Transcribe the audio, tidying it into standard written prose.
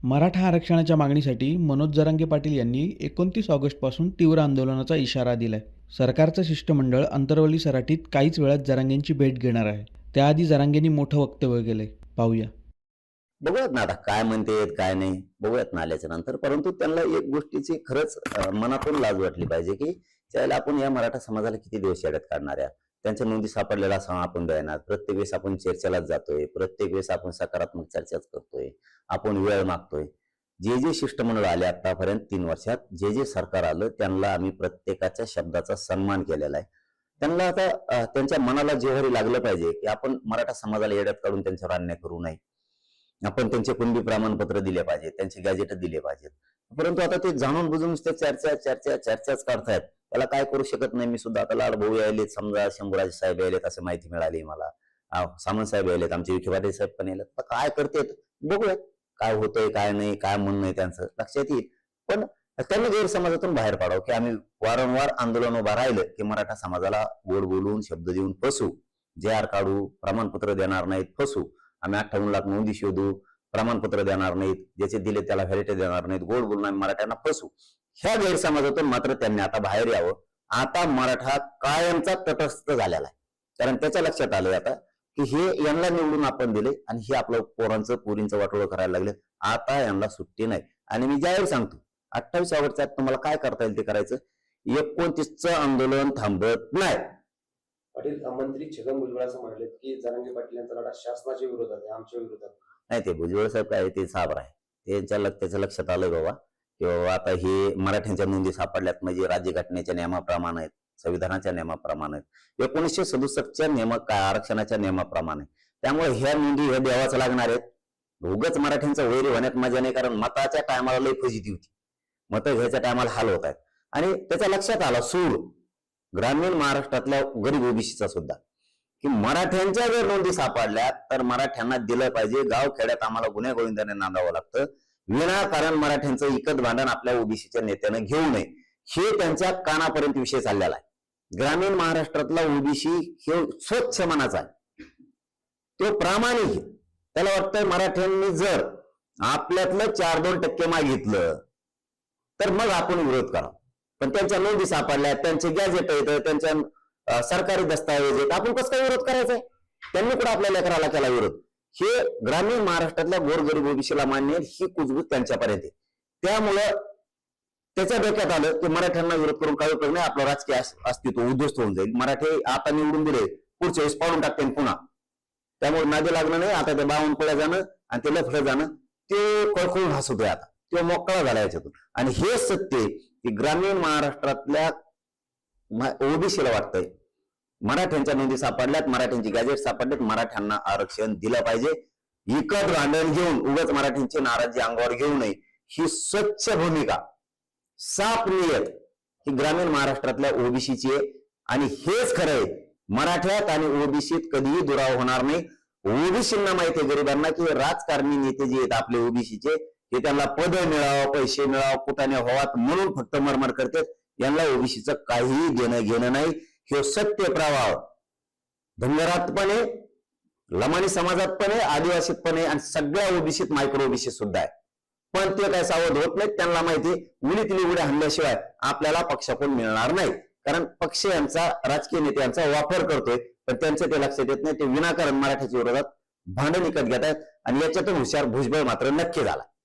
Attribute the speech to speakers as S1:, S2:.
S1: मराठा आरक्षणाच्या मागणीसाठी मनोज जरांगे पाटील यांनी 29 ऑगस्टपासून तीव्र आंदोलनाचा इशारा दिलाय. सरकारचं शिष्टमंडळ अंतरवली सराटीत काहीच वेळात जरांगेंची भेट घेणार आहे. त्याआधी जरांगेंनी मोठं वक्तव्य केलंय. पाहूया.
S2: बघूयात ना आता काय म्हणतेत काय नाही, बघूयात ना आल्याच्या नंतर. परंतु त्यांना एक गोष्टीची खरंच मनातून लाज वाटली पाहिजे की त्याला आपण या मराठा समाजाला किती दिवस येड्यात काढणार आहे. त्यांच्या नोंदी सापडलेला आपण देणार, प्रत्येक वेळेस आपण चर्चेलाच जातोय, प्रत्येक वेळेस आपण सकारात्मक चर्चाच करतोय, आपण वेळ मागतोय. जे जे शिष्टमंडळ आले आतापर्यंत 3 वर्षात, जे जे सरकार आलं त्यांना आम्ही प्रत्येकाच्या शब्दाचा सन्मान केलेला आहे. त्यांना आता त्यांच्या मनाला जेव्हारी लागलं पाहिजे की आपण मराठा समाजाला येड्यात काढून त्यांच्यावर अन्याय करू नये. आपण त्यांचे कुणबी प्रमाणपत्र दिले पाहिजे, त्यांचे गॅजेट दिले पाहिजेत. परंतु आता ते जाणून बुजून ते चर्चाच काढतायत. त्याला काय करू शकत नाही. मी सुद्धा आता लाडभाऊ यायलेत, समजा शंभूराज साहेब यायलेत असं माहिती मिळाली मला. सामंत साहेब यायलेत, आमचे विखे पाटील साहेब पण यायलेत. आता काय करतेत बघूयात, काय होतंय काय नाही, काय म्हणणं आहे त्यांचं लक्षात येईल. पण त्यांना गैरसमाजातून बाहेर पाडावं की आम्ही वारंवार आंदोलन उभा राहिलं की मराठा समाजाला गोड बोलून शब्द देऊन फसू, JR काढू, प्रमाणपत्र देणार नाहीत, फसू. आम्ही 58 लाख नोंदी शोधू, प्रमाणपत्र देणार नाहीत, ज्याचे दिले त्याला व्हॅलिडिटी देणार नाहीत, गोड बोलून आम्ही मराठ्यांना फसू. ह्या गैरसमाजातून मात्र त्यांनी आता बाहेर यावं. आता मराठा कायमचा तटस्थ झालेला आहे. कारण त्याच्या लक्षात आलंय आता की हे यांना निवडून आपण दिले आणि हे आपलं पोरांचं पोरींचं वाटोळं करायला लागले. आता यांना सुट्टी नाही. आणि मी जाहीर सांगतो, 28 ऑगस्टच्या तुम्हाला काय करता येईल ते करायचं. 29चं आंदोलन थांबत नाही.
S3: पाटील, मंत्री छगन भुजबळ असं म्हटले की जरांगे पाटील यांचा लढा शासनाच्या विरोधात आहे, आमच्या विरोधात
S2: नाही. ते भुजबळ साहेब काय ते साबर आहे. त्याच्या लक्षात आलंय बाबा की बाबा आता हे मराठ्यांच्या नोंदी सापडल्यात म्हणजे राज्यघटनेच्या नियमाप्रमाणे आहेत, संविधानाच्या नियमाप्रमाणे आहेत, 1967च्या आरक्षणाच्या नियमाप्रमाणे. त्यामुळे ह्या नोंदी ह्या द्यावाच लागणार आहेत. उगाच मराठ्यांचा वैरी होण्यात मजा नाही. कारण मताच्या टायमाला लई फजिती होती, मतं घ्यायच्या टायमाला हाल होत आहेत. आणि त्याच्या लक्षात आला सूर ग्रामीण महाराष्ट्रातल्या गरीब ओबीसीचा सुद्धा की मराठ्यांच्या जर नोंदी सापडल्या तर मराठ्यांना दिलं पाहिजे. गाव खेड्यात आम्हाला गुन्हे गोविंदाने नांदावं लागतं. विनाकारण मराठ्यांचं इकत भांडण आपल्या ओबीसीच्या नेत्यानं घेऊ नये, हे त्यांच्या कानापर्यंत विषय चाललेला आहे. ग्रामीण महाराष्ट्रातला ओबीसी हे स्वच्छ मनाचा आहे, तो प्रामाणिक. त्याला वाटतं मराठ्यांनी जर आपल्यातलं 4-2% मागितलं तर मग आपण विरोध करावा. पण त्यांच्या नोंदी सापडल्या, त्यांचे गॅजेट आहेत, त्यांच्या सरकारी दस्तावेज आहेत, आपण कसं काय विरोध करायचा आहे. त्यांनी कुठं आपल्या लेकराला केला विरोध. हे ग्रामीण महाराष्ट्रातल्या गोरगरीब ओबीसीला मान्य आहे, ही कुजबूज त्यांच्यापर्यंत आहे. त्यामुळं त्याच्या डोक्यात आलं की मराठ्यांना विरोध करून काय उपयोग नाही, आपलं राजकीय अस्तित्व उद्ध्वस्त होऊन जाईल. मराठे आता निवडून दिले, पुढच्या वेळेस पाडून टाकते पुन्हा. त्यामुळे नादी लागलं नाही. आता ते बावनकुळ्या जाणं आणि ते लफडं जाणं ते कळकळून हसतोय. आता तो मोकळा झाला याच्यातून. आणि हे सत्य की ग्रामीण महाराष्ट्रातल्या ओबीसीला वाटतंय मराठ्यांच्या नोंदी सापडल्यात, मराठ्यांची गॅजेट सापडल्यात, मराठ्यांना आरक्षण दिलं पाहिजे. इकत भांडण घेऊन उगाच मराठ्यांची नाराजी अंगावर घेऊ नये, ही स्वच्छ भूमिका, साफ नियत ही ग्रामीण महाराष्ट्रातल्या ओबीसीची आहे. आणि हेच खरं आहे, मराठ्यात आणि ओबीसीत कधीही दुराव होणार नाही. ओबीसींना माहिती आहे गरिबांना की राजकारणी नेते जे आहेत आपले ओबीसीचे, हे त्यांना पद मिळावं, पैसे मिळावं, कुटाने व्हावात म्हणून फक्त मरमर करतात. यांना ओबीसीचं काहीही देणं घेणं नाही. हे सत्य प्रवाह धनगरात पण आहे, लमानी समाजात पण आहे, आदिवासीत पण आहे आणि सगळ्या ओबीसीत मायक्रो ओबीसी सुद्धा आहे. पण ते काय सावध होत नाहीत. त्यांना माहिती उडीतली उड्या हल्ल्याशिवाय आपल्याला पक्षाकडून मिळणार नाही. कारण पक्ष यांचा, राजकीय नेते यांचा वापर करतोय, पण त्यांचं ते लक्षात येत नाही. ते विनाकारण मराठ्याच्या विरोधात भांडण विकत घेत आहेत आणि याच्यातून हुशार भुजबळ मात्र नक्की झाला.